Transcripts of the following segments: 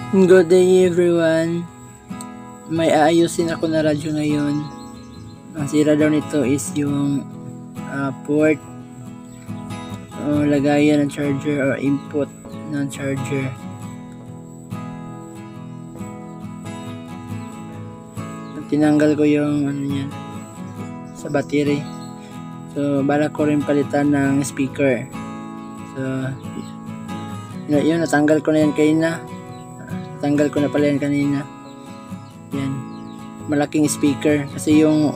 Good day everyone. May aayusin ako na radyo ngayon. Ang sira daw nito is yung port o lagayan ng charger or input ng charger. Tinanggal ko yung niyan sa battery. So balak ko rin palitan ng speaker. So yun, natanggal ko na yan kanina. Tanggal ko na pala yan kanina. Yan. Malaking speaker. Kasi yung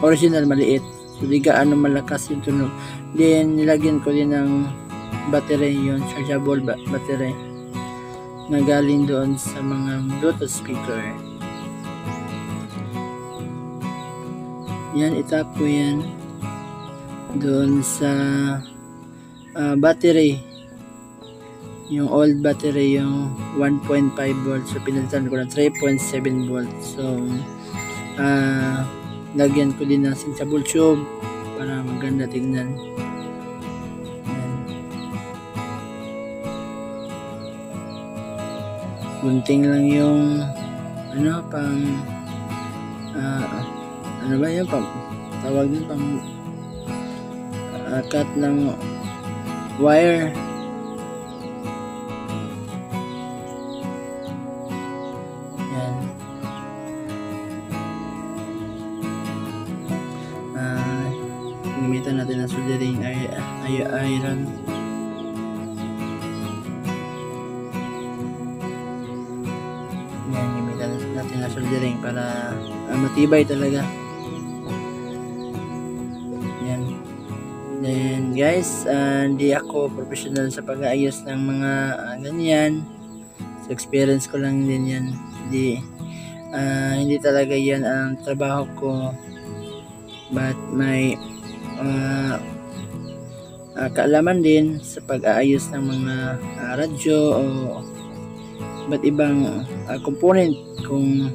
original maliit. So di gaano malakas yung tunog. Then nilagyan ko din ng battery, yung chargeable battery na galing doon sa mga Bluetooth speaker. Yan, itap ko yan doon sa battery. Yung old battery, yung 1.5 volts. So pinalitan ko ng 3.7 volts. So lagyan ko din ng cinchable tube para maganda tingnan. Yan. Gunting lang yung pang ano ba yan, pang tawag din, pang cut ng wire. Yan. Gamitan natin ng soldering iron. Yan, gamitan natin ng soldering para matibay talaga. Yan. Then guys, hindi ako professional sa pag-aayos ng mga ganyan. So experience ko lang din yan. Hindi talaga yan ang trabaho ko, but may kaalaman din sa pag-aayos ng mga radyo o iba't ibang component kung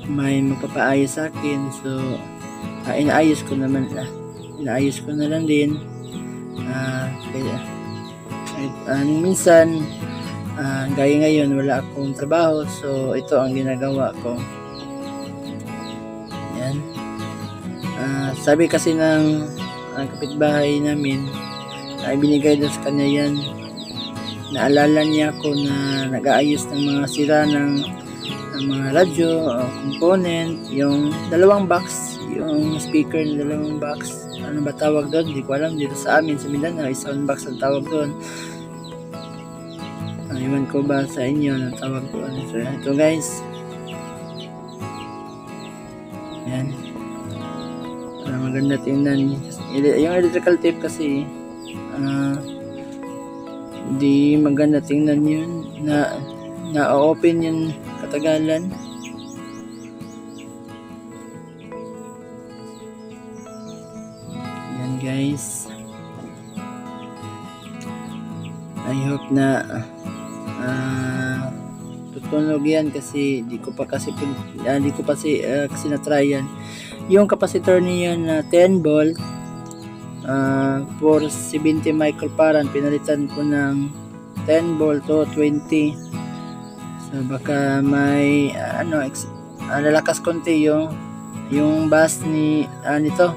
may magpapaayos sa akin. So inaayos ko na lang din. Minsan gaya ngayon wala akong trabaho, so ito ang ginagawa ko. Yan. Sabi kasi ng kapitbahay namin, binigay daw sa kanya yan. Naalala niya ako na nag-aayos ng mga sira ng mga radyo o component, yung dalawang box, yung speaker ng dalawang box. Ano ba tawag doon? Hindi ko alam. Dito sa amin sa Mindanao, sound box ang tawag doon. Iwan ko ba sa inyo ang tawag doon. So ito guys, yan, para maganda tingnan. Yung electrical tape kasi hindi maganda tingnan yun, na-open yung katagalan. Yan guys, I hope na tutunog yan, kasi di ko pa kasi na-try yan. Yung capacitor niya na 10 volt for 70 microfarad, pinalitan ko ng 10 volt to 20. So baka may lalakas konti yung bass nito.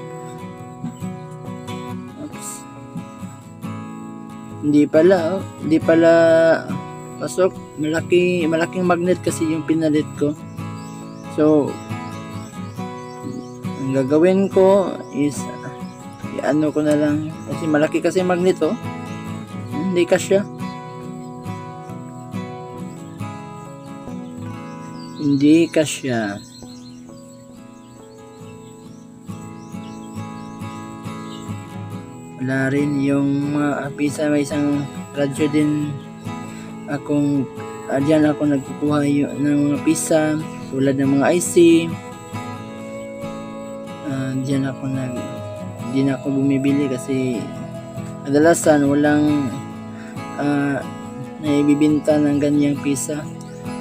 Oops. Hindi pala pasok. Malaking magnet kasi yung pinalit ko. So ang gagawin ko is ko na lang, kasi malaki kasi magnet, hindi kasya. Wala rin yung pisa. May isang radyo din akong diyan ako nagkukuha ng mga pisa tulad ng mga IC. Diyan ako hindi na ako bumibili kasi kadalasan walang naibibinta ng ganyang pisa.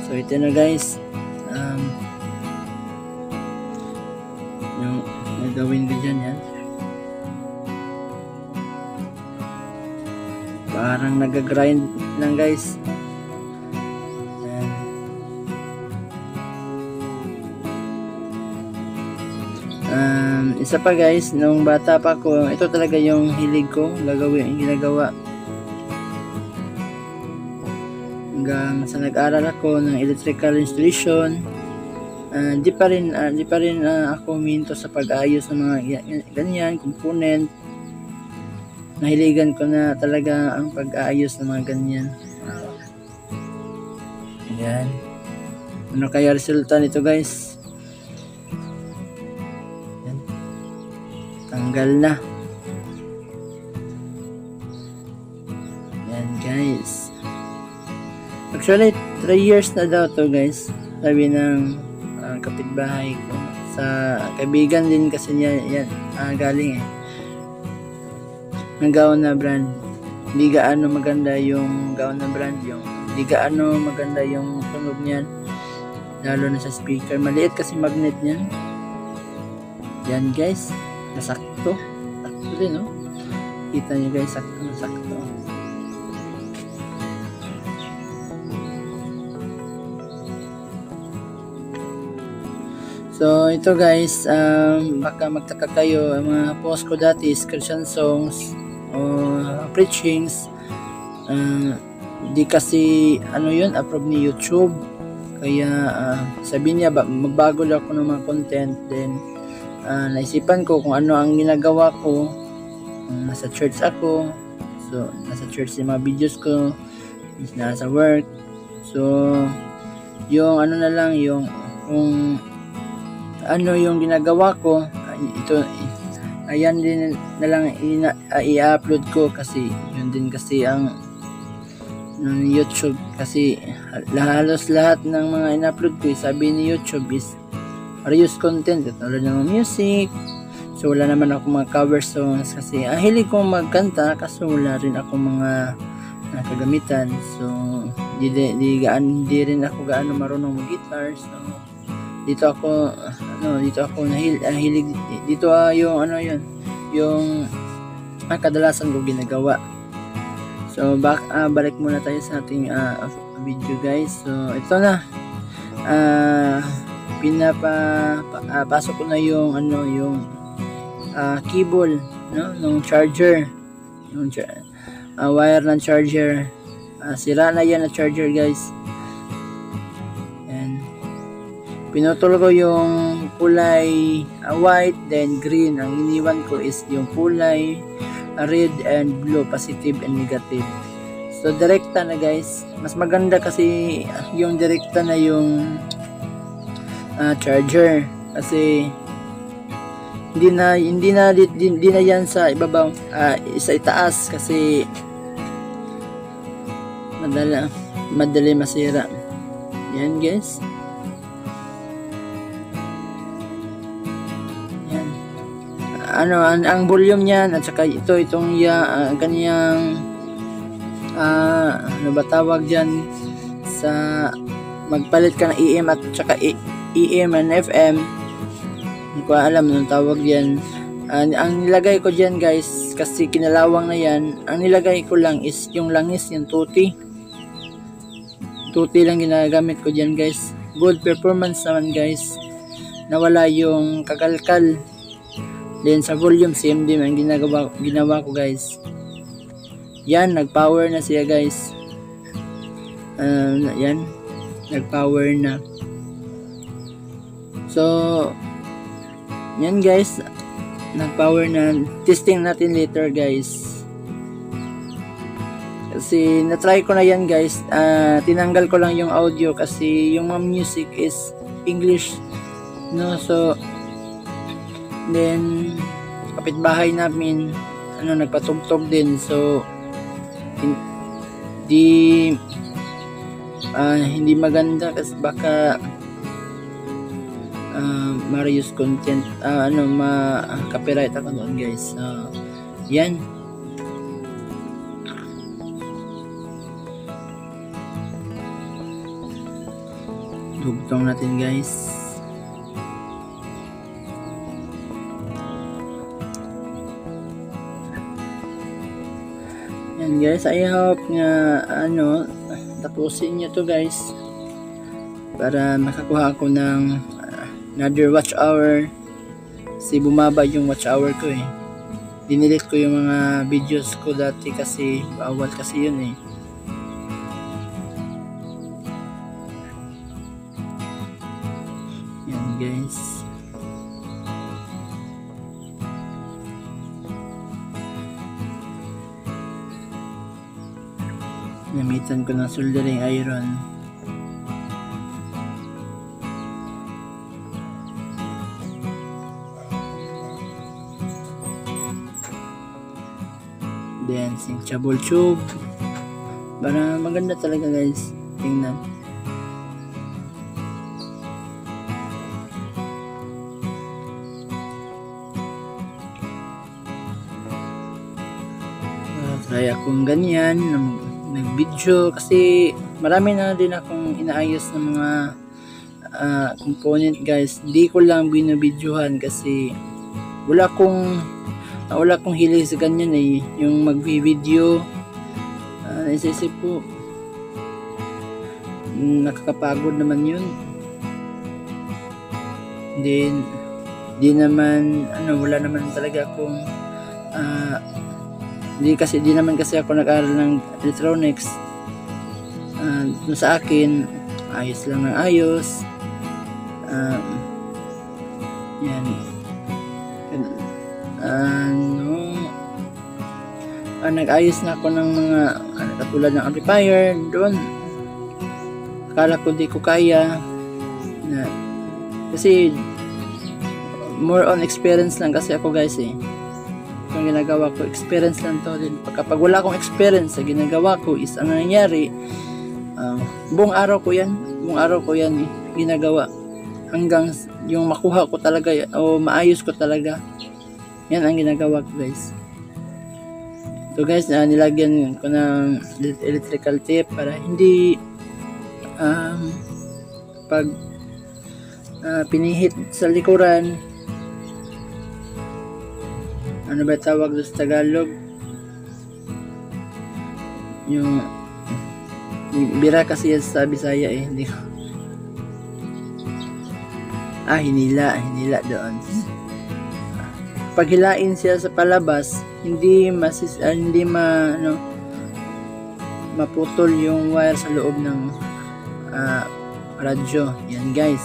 So ito na guys, yung nagawin ko dyan yan. Parang nag-grind lang guys. isa pa guys, nung bata pa ko, ito talaga yung hilig ko, ginagawa. Hanggang sa nag-aral ako ng electrical installation, di pa rin ako minto sa pag-ayos ng mga ganyan, component. Nahiligan ko na talaga ang pag-aayos ng mga ganyan. Ayan. Ano kaya resulta nito guys? Ayan. Tanggal na. Ayan guys. Actually, 3 years na daw to guys. Sabi ng kapitbahay ko. Sa kaibigan din kasi niya yan, galing ng gown na brand. Hindi gaano maganda yung gown na brand, hindi gaano maganda yung tunog niyan, lalo na sa speaker. Maliit kasi magnet niyan. Yan guys, nasakto din, no? Kita niyo guys, sakto. So ito guys, baka magtaka kayo, ang mga post ko dati is Christian songs o preachings. Di kasi yun, approve ni YouTube, kaya sabi niya magbago lang ako ng mga content. Then naisipan ko kung ano ang ginagawa ko. Nasa church ako, so nasa church yung mga videos ko, nasa work. So yung na lang, yung yung ginagawa ko, ito ayan din na lang i-upload ko, kasi yun din kasi ang YouTube, kasi halos lahat ng mga in-upload ko, sabi ni YouTube is reuse content, tulad ng music. So wala naman ako mga cover songs, kasi hilig ko magkanta, kaso wala rin ako mga kagamitan. So di rin ako gaano marunong mag-guitar. So dito ako nahilig dito, yung kadalasan ko ginagawa. So balik muna tayo sa ating video guys. So ito na, pasok ko na yung cable, ng charger, yung wire ng charger. Sira na yan na charger guys. Pinutol ko yung kulay white, then green. Ang iniwan ko is yung kulay red and blue, positive and negative. So direkta na guys, mas maganda kasi yung direkta na yung charger, kasi hindi na yan sa ibabaw, sa itaas, kasi madali masira. Yan guys. Ang volume niyan, at saka itong kanyang ano ba tawag diyan, sa magpalit ka ng EM at saka EM and FM, hindi ko alam anong tawag diyan. Ang nilagay ko diyan guys, kasi kinalawang na yan, ang nilagay ko lang is yung langis, yung tuti lang ginagamit ko diyan guys. Good performance naman guys, nawala yung kakalkal. Then sa volume, same din ang ginawa ko guys. Yan, nag-power na siya guys. Yan, nag-power na. So yan guys, nag-power na. Testing natin later guys, kasi na-try ko na yan guys. Tinanggal ko lang yung audio, kasi yung mga music is English, no? So then kapitbahay namin nagpatugtog din, so hindi maganda, kasi baka ma-reuse content, ma-copyright ako doon guys. Yan, dugtong natin guys. Yan guys, I hope nga tapusin nyo to guys, para makakuha ako ng another watch hour Kasi bumaba yung watch hour ko eh. Dinilit ko yung mga videos ko dati kasi bawal kasi yun eh. Yan guys. Namitan ko ng soldering iron. Then, cinchable tube. Para maganda talaga guys. Tingnan. Try akong ganyan. Nag-video kasi marami na din akong inaayos ng mga component guys. Hindi ko lang binibidyohan kasi wala akong hilig sa ganyan eh, yung mag-video. Naisisip ko nakakapagod naman yun. Then di naman wala naman talaga akong di naman kasi ako nag-aral ng electronics. Sa akin ayos lang ng ayos. Yan nag-ayos na ako ng mga katulad ng amplifier doon. Akala ko di ko kaya na, kasi more on experience lang kasi ako guys eh. Yung ginagawa ko experience lang to din. Kapag wala akong experience sa ginagawa ko is ano nangyari, buong araw ko yan ginagawa hanggang yung makuha ko talaga o maayos ko talaga. Yan ang ginagawa ko guys. So guys, nilagyan ko ng electrical tape para hindi pag pinihit sa likuran, ano ba tawag doon sa Tagalog, yung bira kasi yan sa Bisaya eh, hindi ko hinila doon. Pag hilain siya sa palabas, hindi maputol yung wire sa loob ng radyo. Yan guys.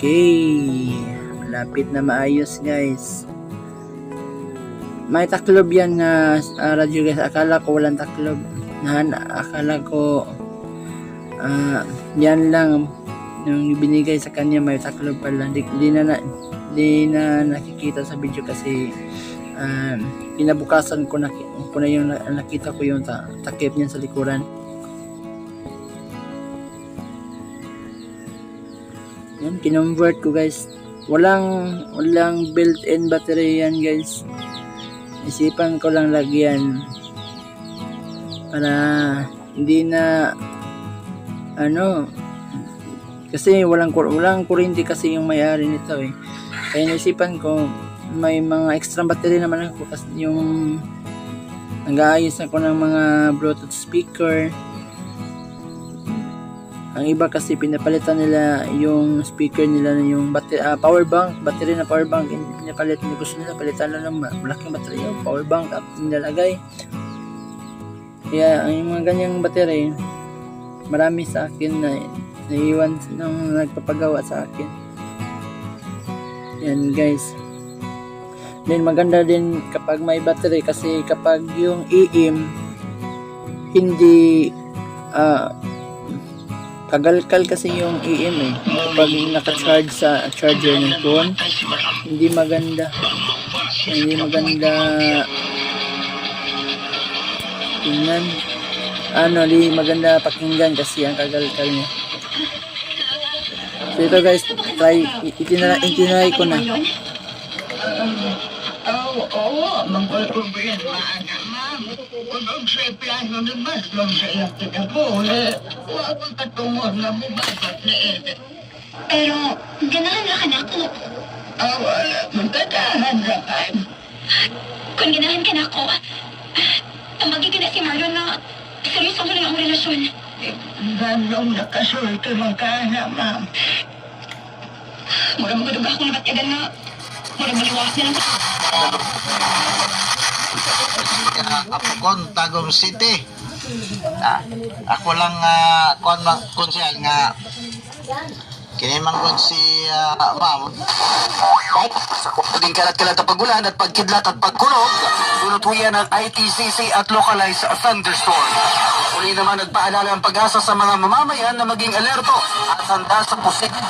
Okay, malapit na maayos guys. May taklob yan na radyo guys. Akala ko walang taklob. Akala ko yan lang yung binigay sa kanya, may taklob pala. Di na nakikita sa video kasi kinabukasan ko na yung nakita ko yung takip niya sa likuran. Yan, kinonvert ko guys. Walang built-in battery yan guys. Isipan ko lang lagyan para hindi na kasi walang kuryente kasi yung may-ari nito eh. Kaya naisipan ko may mga extra battery naman ako kasi yung nag-aayos ako ng mga Bluetooth speaker. Ang iba kasi pinapalitan nila yung speaker nila na yung power bank, battery na power bank, pinapalit nila, gusto nila palitan lang ng malaking battery yung power bank at nilalagay. Kaya ang mga ganyang battery marami sa akin na naiwan nung nagpapagawa sa akin. Yan guys. Then maganda din kapag may battery kasi kapag yung EM hindi kagalkal kasi yung EM eh. Kapag naka-charge sa charger ng phone, hindi maganda tingnan. Di maganda pakinggan kasi ang kagalkal niya. So ito guys, itinry ko na. Mangkol problema anak ma'am. Kung sa plano ni mas lang sa iyang pinabole, huwag ang katungod na bumabat na ito. Pero, ganahan na ka na ako. Wala, magkatahan na kayo. Kung ganahan ka na ako, magiging na si Marlon na seryoso na lang ang relasyon. Ganong nakasulti man ka na, ma'am. Mura magaduga akong nabatyagan na mura baliwas na lang sa... Ako kon Tagum City. Ako lang konsyal nga kinimangkod si ma'am. Sa paging kalat-kalat na pagulan at pagkidlat at pagkulog, tunutuyan ng ITCC at localized thunderstorm. Uli naman nagpaalala ang pag-asa sa mga mamamayan na maging alerto at handa sa posibleng